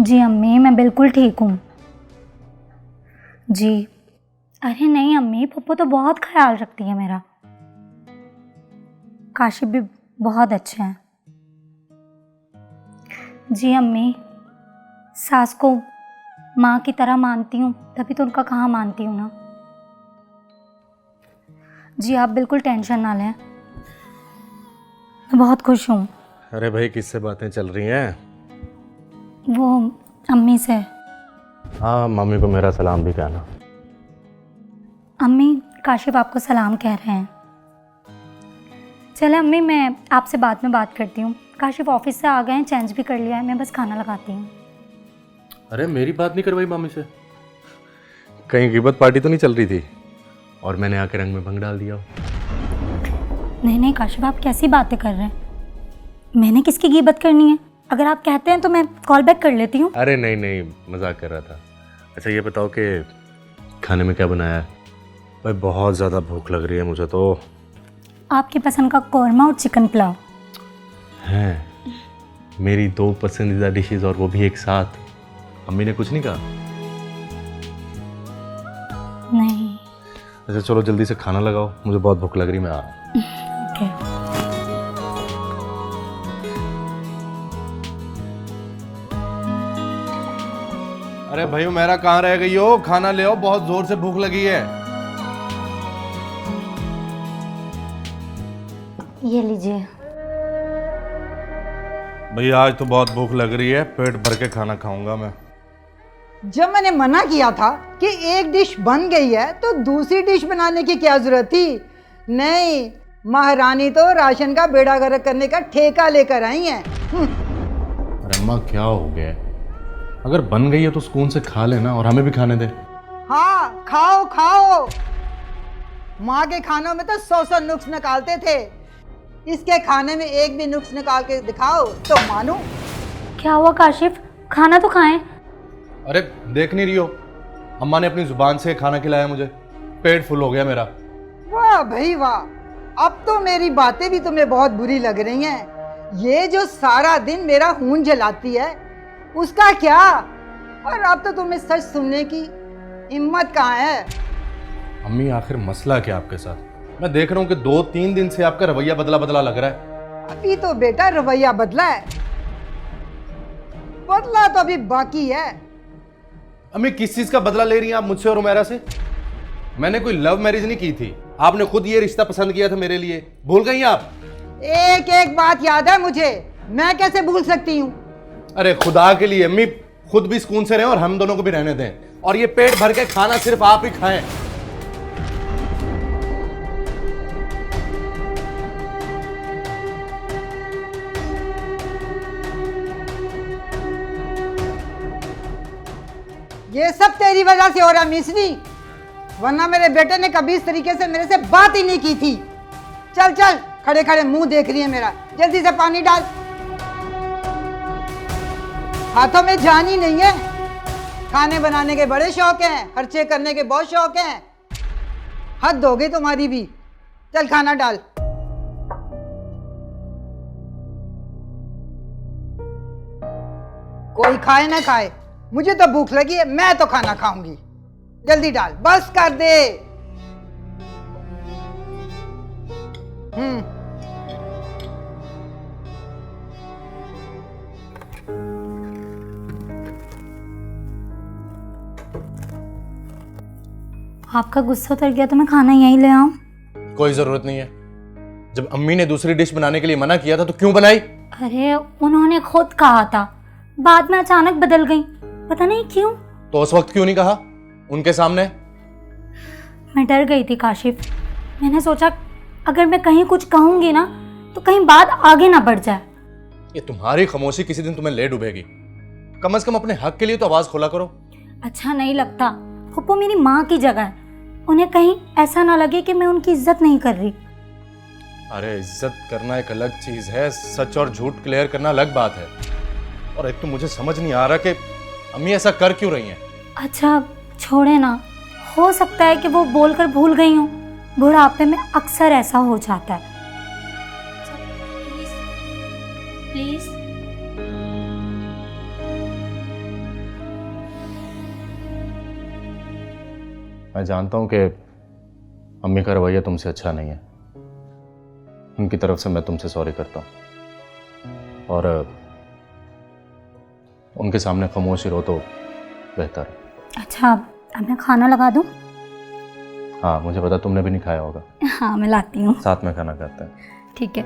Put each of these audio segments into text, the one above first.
जी अम्मी, मैं बिल्कुल ठीक हूँ। जी अरे नहीं अम्मी, पप्पू तो बहुत ख्याल रखती है मेरा। काशिफ भी बहुत अच्छे हैं। जी अम्मी, सास को माँ की तरह मानती हूँ, तभी तो उनका कहाँ मानती हूँ ना। जी आप बिल्कुल टेंशन ना लें, मैं बहुत खुश हूँ। अरे भाई, किससे बातें चल रही हैं? वो अम्मी से। हाँ, मम्मी को मेरा सलाम भी कहना। अम्मी, काशिफ आपको सलाम कह रहे हैं। चले अम्मी, मैं आपसे बाद में बात करती हूँ। काशिफ ऑफिस से आ गए हैं, चेंज भी कर लिया है, मैं बस खाना लगाती हूँ। अरे मेरी बात नहीं करवाई मम्मी से? कहीं गिबत पार्टी तो नहीं चल रही थी और मैंने आके रंग में भंग डाल दिया? नहीं नहीं काशिफ, आप कैसी बातें कर रहे हैं? मैंने किसकी गिबत करनी है? अगर आप कहते हैं तो मैं कॉल बैक कर लेती हूँ। अरे नहीं नहीं, मजाक कर रहा था। अच्छा ये बताओ कि खाने में क्या बनाया है? भाई बहुत ज़्यादा भूख लग रही है मुझे तो। आपकी पसंद का कौरमा और चिकन पुलाव हैं, मेरी 2 पसंदीदा डिशेस और वो भी एक साथ। अम्मी ने कुछ नहीं कहा? नहीं। अच्छा चलो जल्दी से खाना लगाओ, मुझे बहुत भूख लग रही, मैं आ रहा हूँ। ओके। अरे भाई मेरा कहाँ रह गई हो? खाना ले आओ, बहुत जोर से भूख लगी है। ये लीजिए। भैया आज तो बहुत भूख लग रही है, पेट भर के खाना खाऊंगा मैं। जब मैंने मना किया था कि एक डिश बन गई है तो दूसरी डिश बनाने की क्या जरूरत थी? नहीं, महारानी तो राशन का बेड़ा गर्क करने का ठेका लेकर आई हैं। अरे अम्मा क्या हो गया है? अगर बन गई है तो सुकून से खा लेना और हमें भी खाने दे। हाँ खाओ खाओ। माँ के खानों में तो 100 नुक्स निकालते थे, इसके खाने में एक भी नुक्स निकाल के दिखाओ तो मानो। क्या हुआ काशिफ, खाना तो खाएं। अरे देख नहीं रही हो, अम्मा ने अपनी जुबान से खाना खिलाया मुझे, पेट फुल हो गया मेरा। वाह भाई वाह, अब तो मेरी बातें भी तुम्हें बहुत बुरी लग रही हैं। ये जो सारा दिन मेरा खून जलाती है उसका क्या? और अब तो तुम्हें सच सुनने की हिम्मत कहाँ है? अम्मी आखिर मसला क्या आपके साथ? मैं देख रहा हूँ कि 2-3 दिन से आपका रवैया बदला बदला लग रहा है। अभी तो बेटा रवैया बदला है, बदला तो अभी बाकी है। अम्मी किस चीज का बदला ले रही हैं आप मुझसे और उमेरा से? मैंने कोई लव मैरिज नहीं की थी, आपने खुद ये रिश्ता पसंद किया था मेरे लिए, भूल गई आप? एक एक बात याद है मुझे, मैं कैसे भूल सकती हूँ? अरे खुदा के लिए अम्मी, खुद भी सुकून से रहें और हम दोनों को भी रहने दें, और ये पेट भर के खाना सिर्फ आप ही खाएं। ये सब तेरी वजह से हो रहा मिसरी, वरना मेरे बेटे ने कभी इस तरीके से मेरे से बात ही नहीं की थी। चल चल, खड़े खड़े मुंह देख रही है मेरा, जल्दी से पानी डाल। हाथों में जान ही नहीं है। खाने बनाने के बड़े शौक हैं, खर्चे करने के बहुत शौक हैं, हद हो गई तुम्हारी भी। चल खाना डाल। कोई खाए ना खाए, मुझे तो भूख लगी है, मैं तो खाना खाऊंगी। जल्दी डाल, बस कर दे। आपका गुस्सा उतर गया तो मैं खाना यहीं ले आऊं? कोई जरूरत नहीं है, जब अम्मी ने दूसरी डिश बनाने के लिए मना किया था तो क्यों बनाई? अरे उन्होंने खुद कहा था, बाद में अचानक बदल गई, पता नहीं क्यों। तो उस वक्त क्यों नहीं कहा उनके सामने? मैं डर गई थी काशिफ, मैंने सोचा अगर मैं कहीं कुछ कहूंगी ना तो कहीं बात आगे ना बढ़ जाए। ये तुम्हारी खामोशी किसी दिन तुम्हें ले डूबेगी, कम से कम अपने हक के लिए तो आवाज खोला करो। अच्छा नहीं लगता, फुप्पो मेरी माँ की जगह है, उन्हें कहीं ऐसा ना लगे कि मैं उनकी इज्जत नहीं कर रही। अरे इज्जत करना एक अलग चीज है, सच और झूठ क्लियर करना अलग बात है। और एक तो मुझे समझ नहीं आ रहा कि अम्मी ऐसा कर क्यों रही हैं। अच्छा छोड़े ना, हो सकता है कि वो बोलकर भूल गई हूँ, बुढ़ापे में अक्सर ऐसा हो जाता है। प्लीज मैं जानता हूँ कि अम्मी का रवैया तुमसे अच्छा नहीं है। उनकी तरफ से मैं तुमसे सॉरी करता हूँ, और उनके सामने खामोशी रहो तो बेहतर है। अच्छा, अब मैं खाना लगा दूँ? हाँ, मुझे पता तुमने भी नहीं खाया होगा। हाँ, मैं लाती हूँ। साथ में खाना खाते हैं। ठीक है।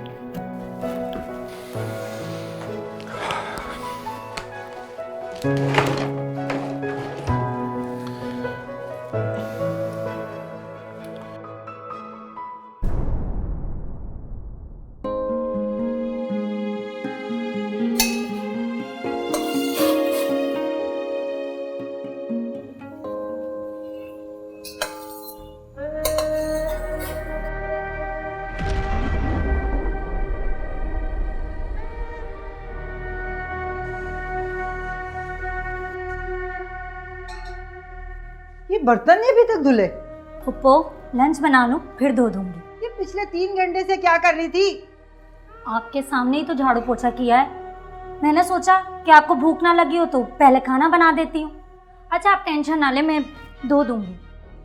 ये बर्तन नहीं अभी तक धुले? फुप्पो, लंच बना लूँ फिर धो दूंगी। ये पिछले 3 घंटे से क्या कर रही थी? आपके सामने ही तो झाड़ू पोछा किया है। मैंने सोचा कि आपको भूख ना लगी हो तो पहले खाना बना देती हूँ। अच्छा, आप टेंशन ना ले, मैं धो दूंगी।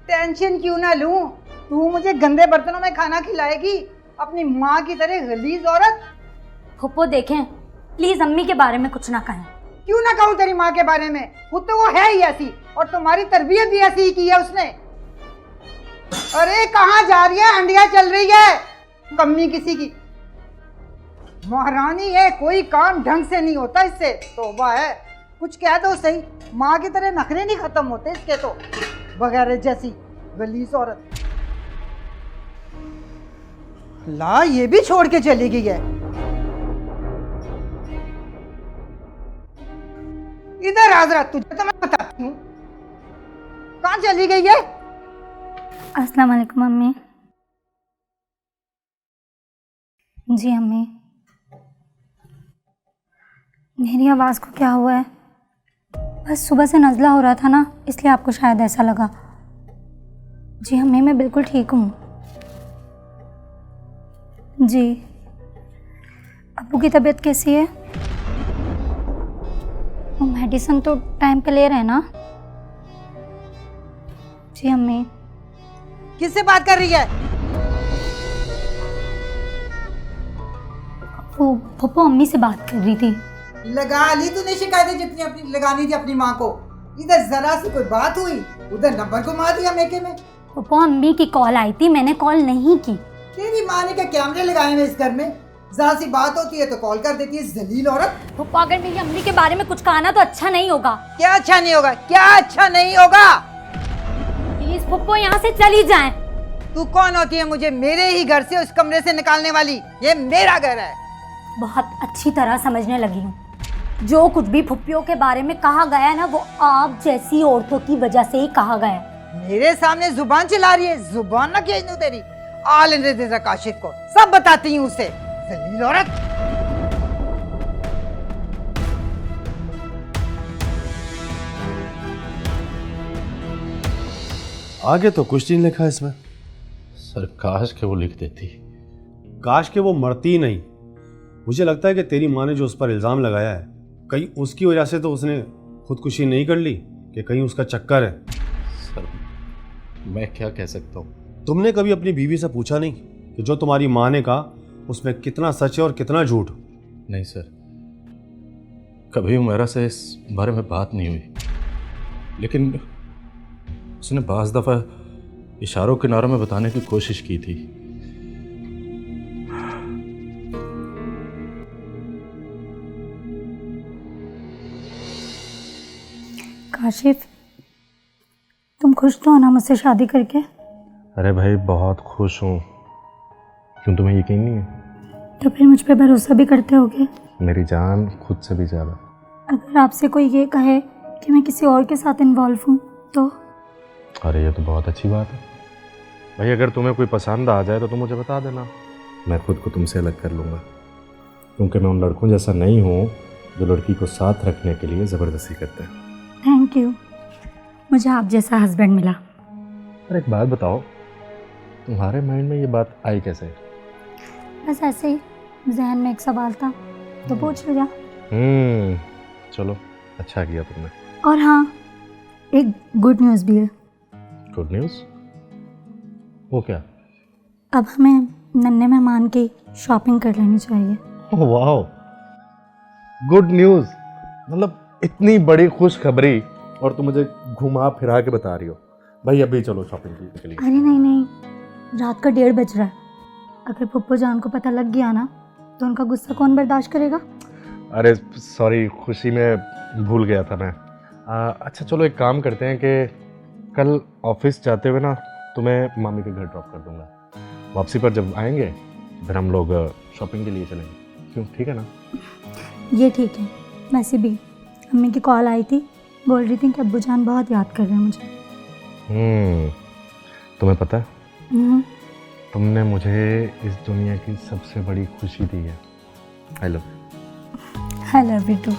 टेंशन क्यों ना लूं? तू मुझे गंदे बर्तनों में खाना खिलाएगी, अपनी माँ की तरह गलीज औरत। फुप्पो देखें, प्लीज अम्मी के बारे में कुछ ना कहें। क्यों ना कहूँ तेरी माँ के बारे में? खुद तो वो है ही ऐसी, और तुम्हारी तरबियत भी ऐसी ही की है उसने। अरे कहाँ जा रही है? हंडिया चल रही है कम्मी किसी की। महारानी है, कोई काम ढंग से नहीं होता इससे। तौबा है, कुछ कह दो सही, माँ की तरह नखरे नहीं खत्म होते इसके तो। बगैर जैसी गलीस औरत। ला, ये भी छोड़ के चली गई है। इधर हजरत, तुझे तो मैं बताती हूँ कहाँ चली गई है। अस्सलाम वालेकुम अम्मी। जी अम्मी, मेरी आवाज़ को क्या हुआ है? बस सुबह से नज़ला हो रहा था ना, इसलिए आपको शायद ऐसा लगा। जी अम्मी, मैं बिल्कुल ठीक हूँ। जी, अब्बू की तबीयत कैसी है? वो मेडिसिन तो टाइम पे ले रहे हैं ना? जी अम्मी। किससे बात कर रही है? वो पप्पू अम्मी से बात कर रही थी। लगा ली तूने शिकायतें जितनी अपनी लगानी थी अपनी माँ को। इधर जरा सी कोई बात हुई, उधर नंबर घुमा दिया मेके में। पप्पू अम्मी की कॉल आई थी, मैंने कॉल नहीं की। तेरी माँ ने क्या कैमरे लगाए हुए इस घर में? जरा सी बात होती है तो कॉल कर देती है, जलील औरत। पप्पू, अगर मेरी अम्मी के बारे में कुछ कहा ना तो अच्छा नहीं होगा। क्या अच्छा नहीं होगा? क्या अच्छा नहीं होगा? प्लीज पप्पू, यहाँ से चली जाएं। तू कौन होती है मुझे मेरे ही घर से उस कमरे से निकालने वाली? ये मेरा घर है। बहुत अच्छी तरह समझने लगी हूँ। जो कुछ भी फुप्पियों के बारे में कहा गया है ना, वो आप जैसी औरतों की वजह से ही कहा गया है। मेरे सामने जुबान चला रही है। जुबान ना खींच दूं तेरी। आल इंद्र काशिफ को सब बताती हूँ उसे, जलील औरत। आगे तो कुछ नहीं लिखा इसमें। सर, काश के वो लिख देती। काश के वो मरती ही नहीं। मुझे लगता है कि तेरी माँ ने जो उस पर इल्ज़ाम लगाया है, कहीं उसकी वजह से तो उसने खुदकुशी नहीं कर ली कि कहीं उसका चक्कर है। सर, मैं क्या कह सकता हूँ? तुमने कभी अपनी बीवी से पूछा नहीं कि जो तुम्हारी माँ ने कहा उसमें कितना सच है और कितना झूठ? नहीं सर, कभी उमेरा से इस बारे में बात नहीं हुई, लेकिन उसने बाज़ दफ़ा इशारों किनारों में बताने की कोशिश की थी। काशिफ, तुम खुश तो हो ना मुझसे शादी करके? अरे भाई, बहुत खुश हूँ। क्यों, तुम्हें यकीन नहीं है? तो फिर मुझ पे भरोसा भी करते होगे? मेरी जान खुद से भी ज़्यादा। अगर आपसे कोई ये कहे कि मैं किसी और के साथ इन्वॉल्व हूँ तो? अरे ये तो बहुत अच्छी बात है भाई। अगर तुम्हें कोई पसंद आ जाए तो तुम मुझे बता देना, मैं खुद को तुमसे अलग कर लूँगा। क्योंकि मैं उन लड़कों जैसा नहीं हूँ जो लड़की को साथ रखने के लिए ज़बरदस्ती करते हैं। थैंक यू, मुझे आप जैसा हस्बैंड मिला। अरे एक बात बताओ, तुम्हारे माइंड में ये बात आई कैसे? बस ऐसे ही जहन में एक सवाल था तो पूछ लिया। चलो, अच्छा किया तुमने। और हाँ, एक गुड न्यूज़ भी है। Good news? वो क्या? अब हमें नन्हे मेहमान की शॉपिंग कर लेनी चाहिए। वाह, गुड न्यूज़। मतलब इतनी बड़ी खुशखबरी और तुम मुझे घुमा फिरा के बता रही हो। भाई अभी चलो शॉपिंग के लिए। अरे नहीं नहीं, रात का 1:30 बज रहा है। अगर पप्पू जान को पता लग गया ना तो उनका गुस्सा कौन बर्दाश्त करेगा। अरे सॉरी, खुशी में भूल गया था मैं। अच्छा चलो एक काम करते हैं कि कल ऑफिस जाते हुए ना तुम्हें मामी के घर ड्रॉप कर दूंगा। वापसी पर जब आएंगे फिर हम लोग शॉपिंग के लिए चलेंगे। क्यों, ठीक है ना? ये ठीक है। वैसे भी अम्मी की कॉल आई थी, बोल रही थी कि अब्बू जान बहुत याद कर रहे हैं मुझे। तुम्हें पता है हम्म, तुमने मुझे इस दुनिया की सबसे बड़ी खुशी दी है। I love you. I love you to.